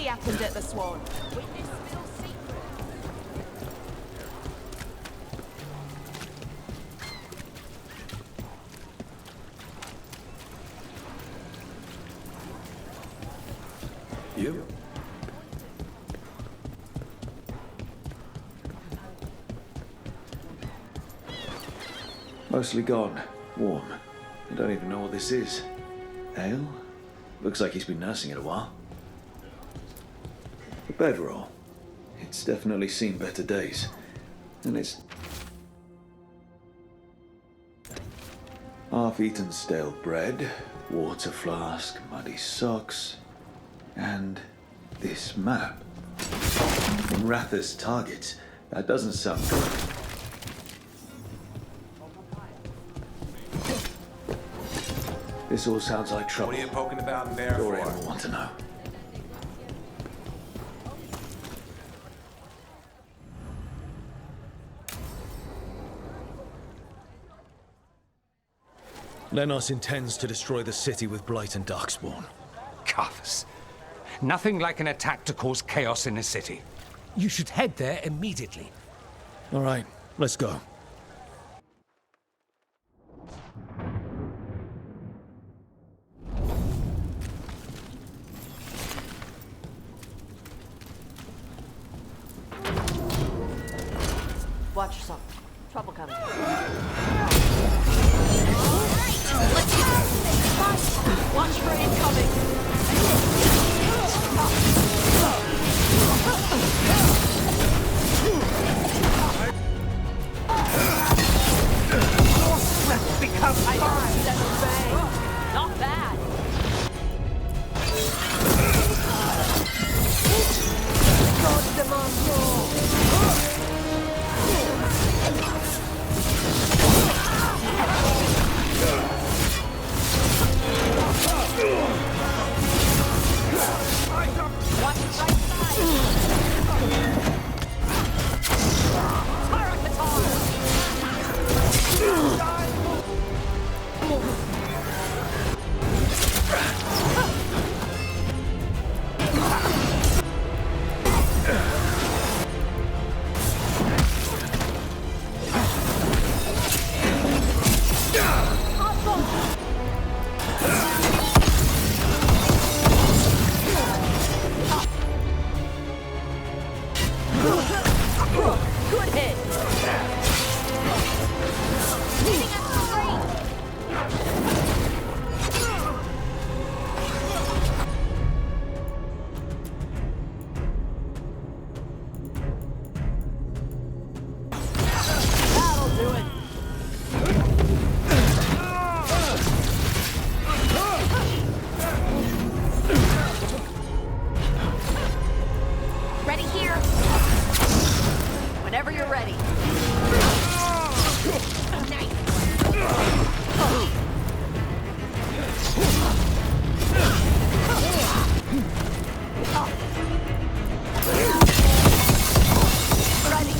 happened at the Swan. Witness still secret. You? Mostly gone. Warm. I don't even know what this is. Ale? Looks like he's been nursing it a while. A bedroll. It's definitely seen better days. And it's half-eaten stale bread, water flask, muddy socks, and this map. From Ratha's targets. That doesn't sound good. This all sounds like trouble. What are you poking about in there Dorian for? will want to know. Lenos intends to destroy the city with Blight and Darkspawn. Cuffs. Nothing like an attack to cause chaos in a city. You should head there immediately. All right, let's go. Watch yourself. Trouble coming. Watch for incoming. Become Not bad. Watch his right side. Fire Good hit. Leading us straight. That'll do it. Ready here. Whenever you're ready. Nice. Ready.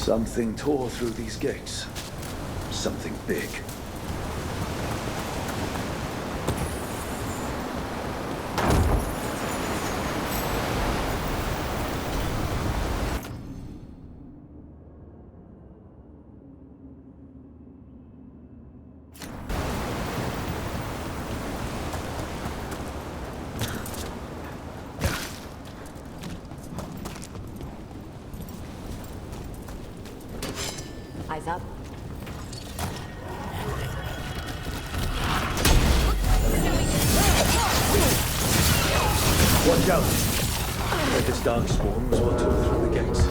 Something tore through these gates. Something big. Eyes up. Watch out! This dark spawn was what tore through the gates.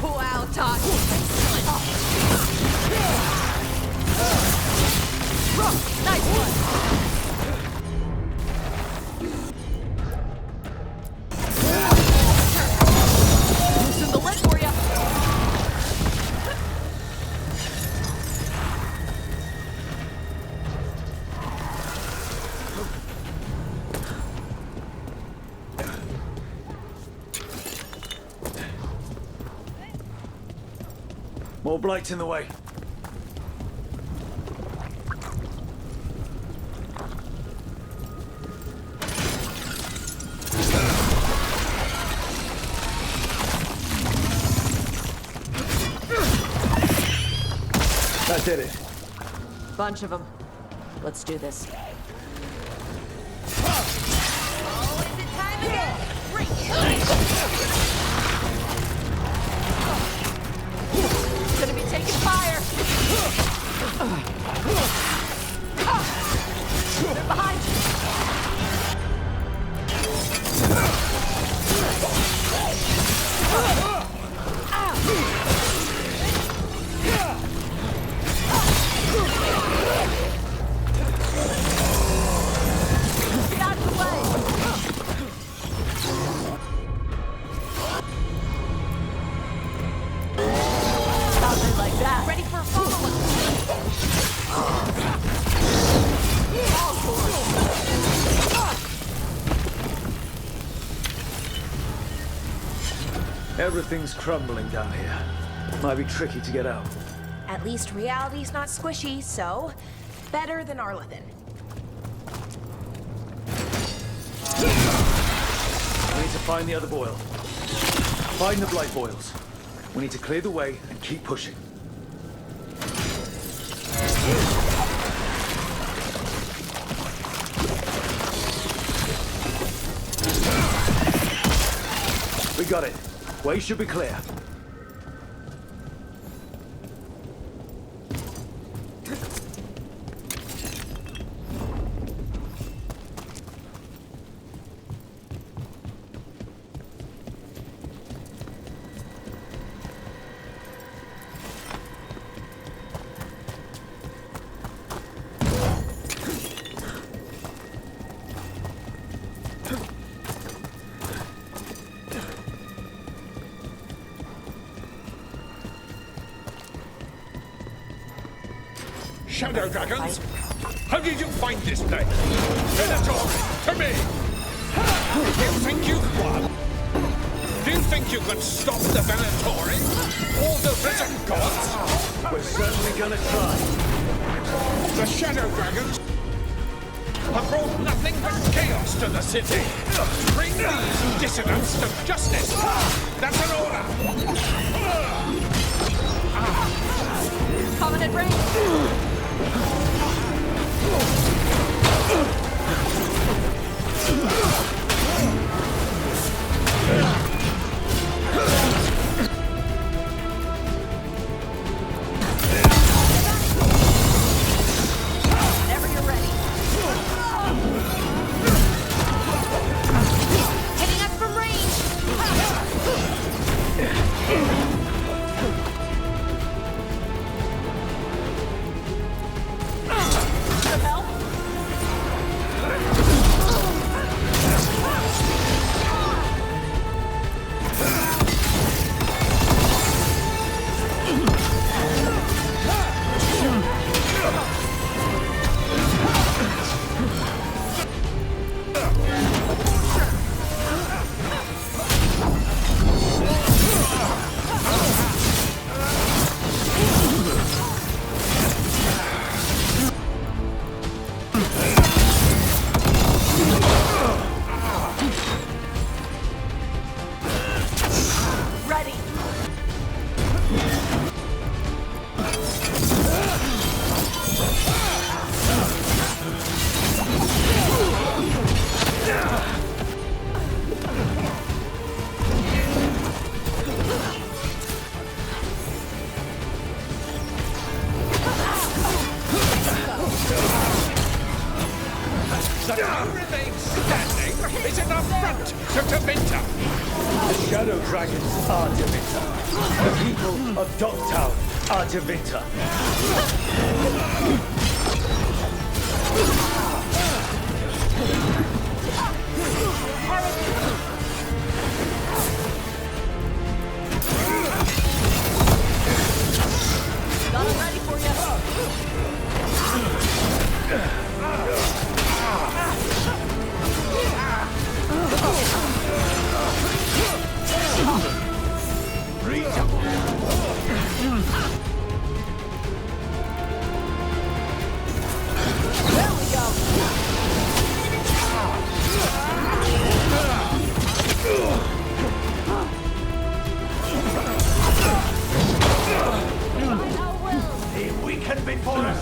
Wow, Todd. Nice one. Loosen the lid for ya. More blights in the way. That did it. Bunch of them. Let's do this. Gonna be taking fire. They're behind you. Get out of the way. Something like that. Ready for a follow-up. Everything's crumbling down here. Might be tricky to get out. At least reality's not squishy, so better than Arlethan. We need to find the other boil. Find the blight boils. We need to clear the way and keep pushing. We got it. Way should be clear. Shadow dragons? How did you find this place? Minotaur, to me! Do you think you've won? Do you think you can stop the Venatori? Or the risen gods? We're certainly gonna try. The Shadow Dragons have brought nothing but chaos to the city. Bring these dissidents to justice. That's an order. Coming at range. Whenever you're ready. Hitting us from range. Some help? dragons are Tevinter. The people of Dogtown are Tevinter. Got 'em ready for you. There we go. They weaken before us.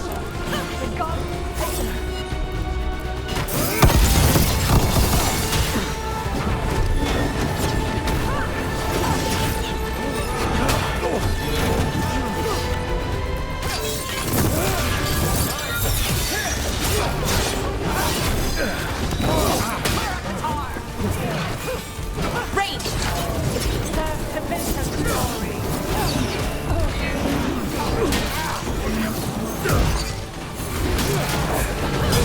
Range!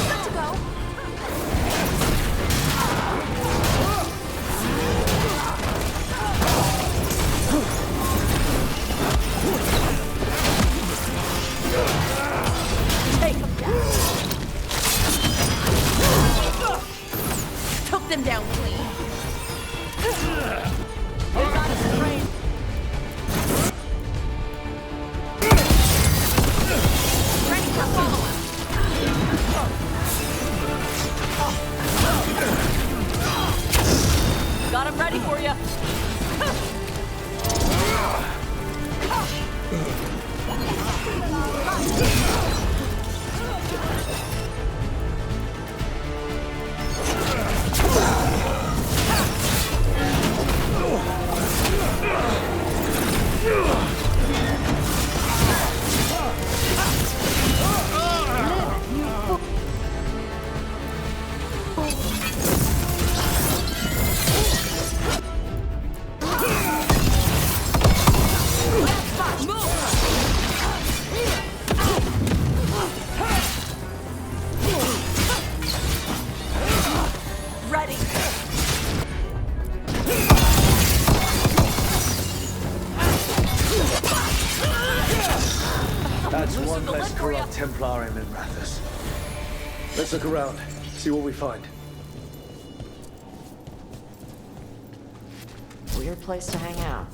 Good to go. Take 'em down. Took them down clean. They got us in range. Ready for follow-up. Got 'em ready for you. Ready. That's one less corrupt Templarium in Rathus. Let's look around, see what we find. Weird place to hang out.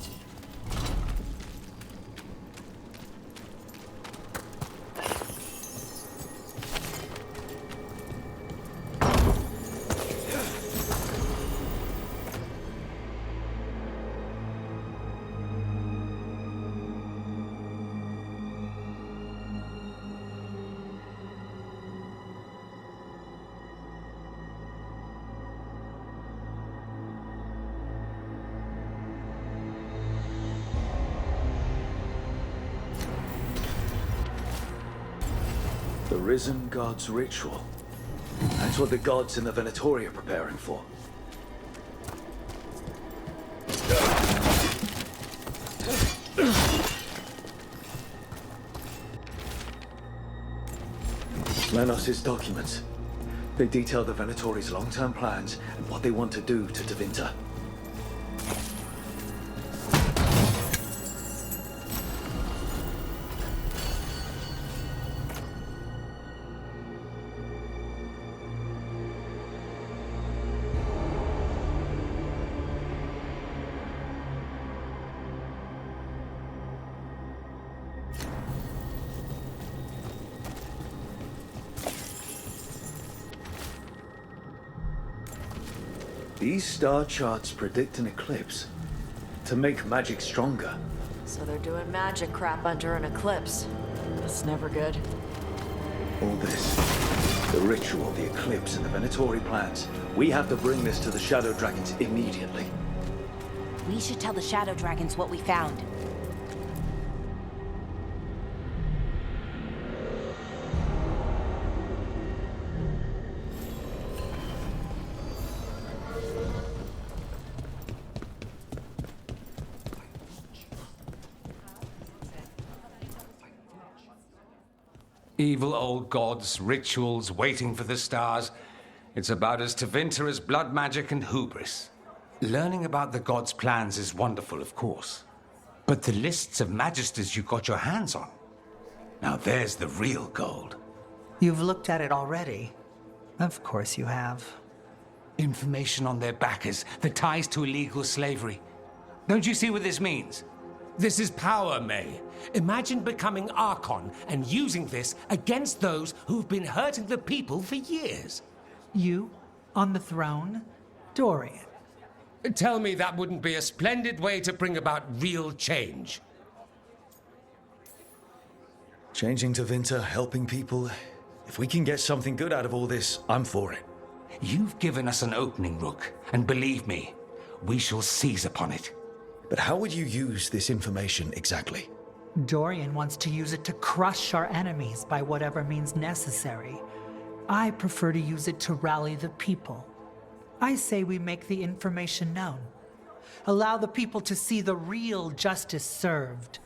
The Risen God's ritual. That's what the gods in the Venatori are preparing for. Lenos's documents. They detail the Venatori's long-term plans and what they want to do to Tevinter. These star charts predict an eclipse to make magic stronger. So they're doing magic crap under an eclipse. That's never good. All this, the ritual, the eclipse, and the Venatori plans. We have to bring this to the Shadow Dragons immediately. We should tell the Shadow Dragons what we found. Evil old gods, rituals, waiting for the stars. It's about as Tevinter as blood magic and hubris. Learning about the gods' plans is wonderful, of course. But the lists of magisters you got your hands on, now there's the real gold. You've looked at it already. Of course you have. Information on their backers, the ties to illegal slavery. Don't you see what this means? This is power, May. Imagine becoming Archon and using this against those who've been hurting the people for years. You, on the throne? Dorian. Tell me that wouldn't be a splendid way to bring about real change. Changing to Vinter, helping people. If we can get something good out of all this, I'm for it. You've given us an opening, Rook, and believe me, we shall seize upon it. But how would you use this information exactly? Dorian wants to use it to crush our enemies by whatever means necessary. I prefer to use it to rally the people. I say we make the information known. Allow the people to see the real justice served.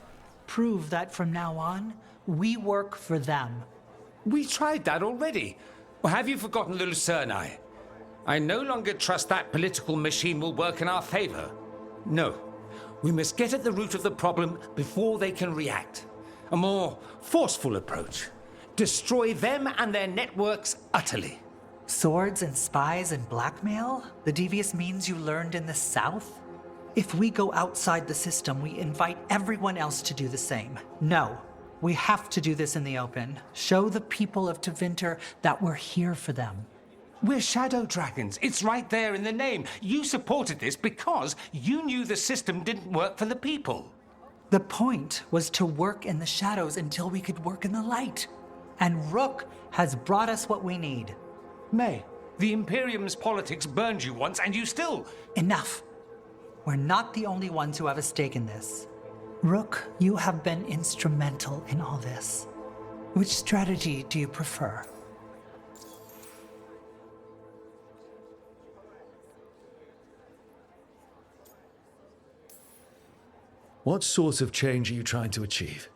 Prove that from now on, we work for them. We tried that already. Or have you forgotten the Lucerni? I no longer trust that political machine will work in our favor. No. We must get at the root of the problem before they can react. A more forceful approach. Destroy them and their networks utterly. Swords and spies and blackmail? The devious means you learned in the South? If we go outside the system, we invite everyone else to do the same. No. We have to do this in the open. Show the people of Tevinter that we're here for them. We're shadow dragons. It's right there in the name. You supported this because you knew the system didn't work for the people. The point was to work in the shadows until we could work in the light. And Rook has brought us what we need. May, the Imperium's politics burned you once and you still... Enough. We're not the only ones who have a stake in this. Rook, you have been instrumental in all this. Which strategy do you prefer? What sort of change are you trying to achieve?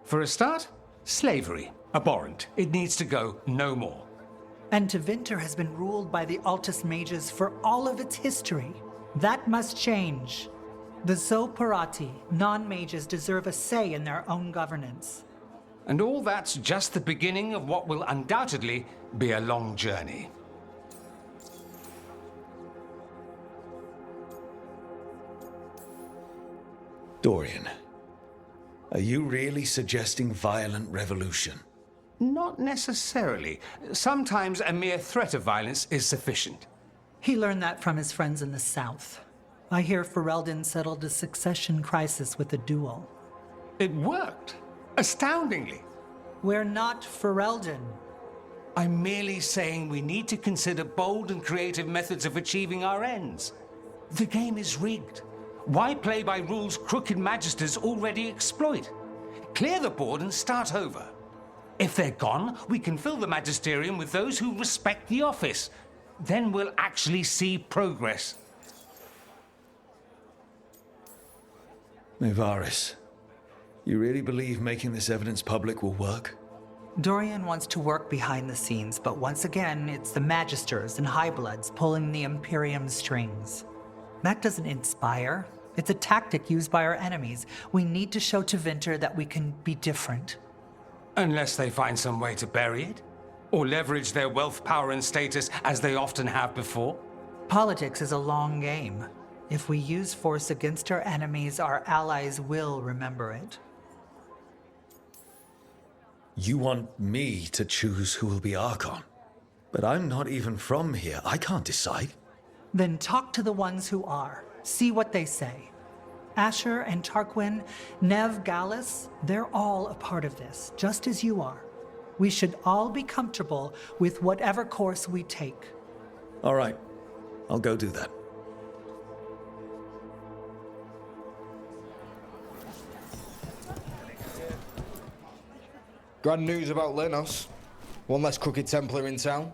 For a start, slavery. Abhorrent. It needs to go no more. And Tevinter has been ruled by the Altus mages for all of its history. That must change. The Zoparati, non-mages, deserve a say in their own governance. And all that's just the beginning of what will undoubtedly be a long journey. Dorian, are you really suggesting violent revolution? Not necessarily. Sometimes a mere threat of violence is sufficient. He learned that from his friends in the South. I hear Ferelden settled a succession crisis with a duel. It worked. Astoundingly. We're not Ferelden. I'm merely saying we need to consider bold and creative methods of achieving our ends. The game is rigged. Why play by rules crooked magisters already exploit? Clear the board and start over. If they're gone, we can fill the magisterium with those who respect the office. Then we'll actually see progress. Nevaris, you really believe making this evidence public will work? Dorian wants to work behind the scenes, but once again, it's the Magisters and Highbloods pulling the Imperium's strings. That doesn't inspire. It's a tactic used by our enemies. We need to show Tevinter that we can be different. Unless they find some way to bury it? Or leverage their wealth, power, and status as they often have before? Politics is a long game. If we use force against our enemies, our allies will remember it. You want me to choose who will be Archon? But I'm not even from here. I can't decide. Then talk to the ones who are. See what they say. Asher and Tarquin, Nev, Gallus, they're all a part of this, just as you are. We should all be comfortable with whatever course we take. All right. I'll go do that. Grand news about Lenos. One less crooked Templar in town.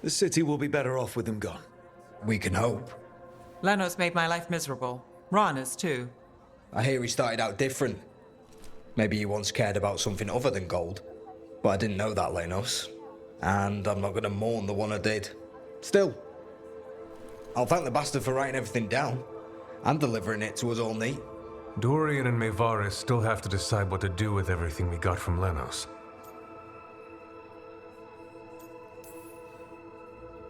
The city will be better off with them gone. We can hope. Lenos made my life miserable. Rana's too. I hear he started out different. Maybe he once cared about something other than gold. But I didn't know that, Lenos. And I'm not going to mourn the one I did. Still, I'll thank the bastard for writing everything down and delivering it to us all neat. Dorian and Mayvaris still have to decide what to do with everything we got from Lenos.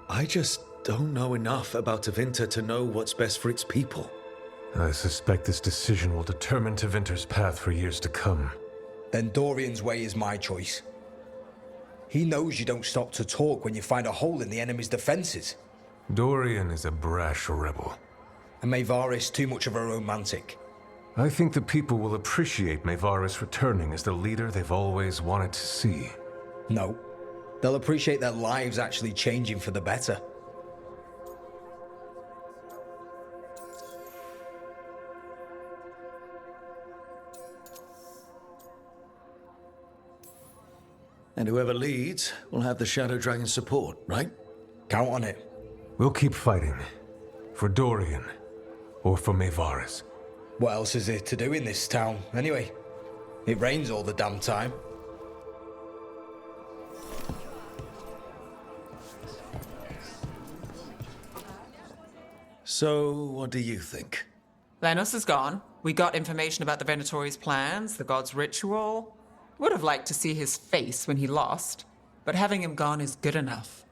I just don't know enough about Tevinter to know what's best for its people. I suspect this decision will determine Tevinter's path for years to come. Then Dorian's way is my choice. He knows you don't stop to talk when you find a hole in the enemy's defenses. Dorian is a brash rebel. And Mayvaris too much of a romantic. I think the people will appreciate Mayvaris returning as the leader they've always wanted to see. No. They'll appreciate their lives actually changing for the better. And whoever leads will have the Shadow Dragon's support, right? Count on it. We'll keep fighting. For Dorian. Or for Mayvaris. What else is there to do in this town, anyway? It rains all the damn time. So, what do you think? Lenos is gone. We got information about the Venatori's plans, the god's ritual. Would have liked to see his face when he lost, but having him gone is good enough.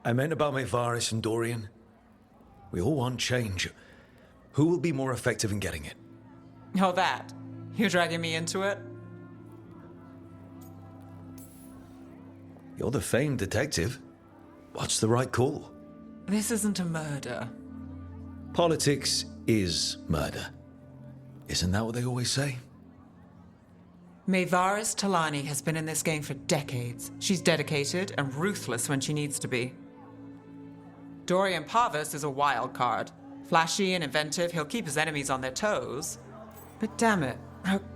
I meant about Mayvaris and Dorian. We all want change. Who will be more effective in getting it? Oh, that. You're dragging me into it? You're the famed detective. What's the right call? This isn't a murder. Politics is murder. Isn't that what they always say? Mayvaris Talani has been in this game for decades. She's dedicated and ruthless when she needs to be. Dorian Parvis is a wild card. Flashy and inventive, he'll keep his enemies on their toes. But damn it,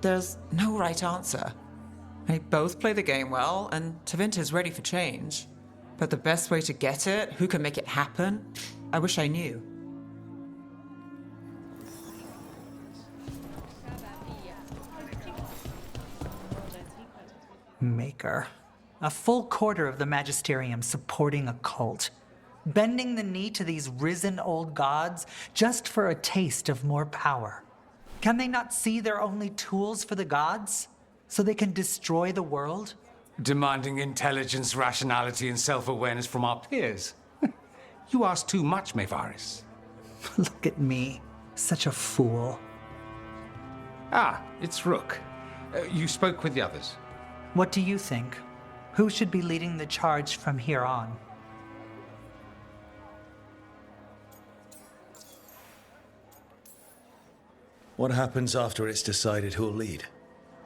there's no right answer. They both play the game well, and Tevinter's ready for change. But the best way to get it, who can make it happen, I wish I knew. Maker. A full quarter of the Magisterium supporting a cult. Bending the knee to these risen old gods just for a taste of more power. Can they not see they're only tools for the gods? So they can destroy the world? Demanding intelligence, rationality, and self-awareness from our peers. You ask too much, Mayvaris. Look at me. Such a fool. Ah, it's Rook. You spoke with the others. What do you think? Who should be leading the charge from here on? What happens after it's decided who'll lead?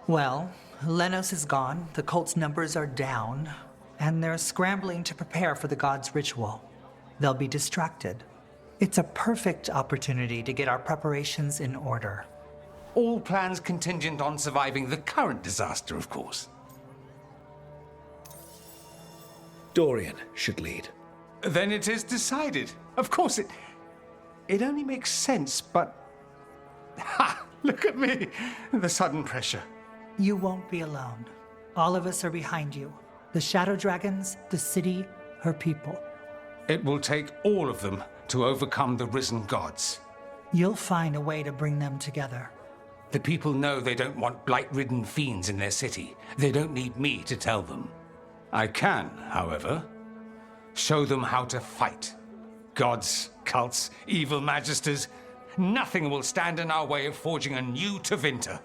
Well, Lenos is gone, the cult's numbers are down, and they're scrambling to prepare for the god's ritual. They'll be distracted. It's a perfect opportunity to get our preparations in order. All plans contingent on surviving the current disaster, of course. Dorian should lead. Then it is decided. Of course, it only makes sense, but... Ha! Look at me! The sudden pressure. You won't be alone. All of us are behind you. The Shadow Dragons, the city, her people. It will take all of them to overcome the risen gods. You'll find a way to bring them together. The people know they don't want blight-ridden fiends in their city. They don't need me to tell them. I can, however, show them how to fight. Gods, cults, evil magisters, nothing will stand in our way of forging a new Tevinter.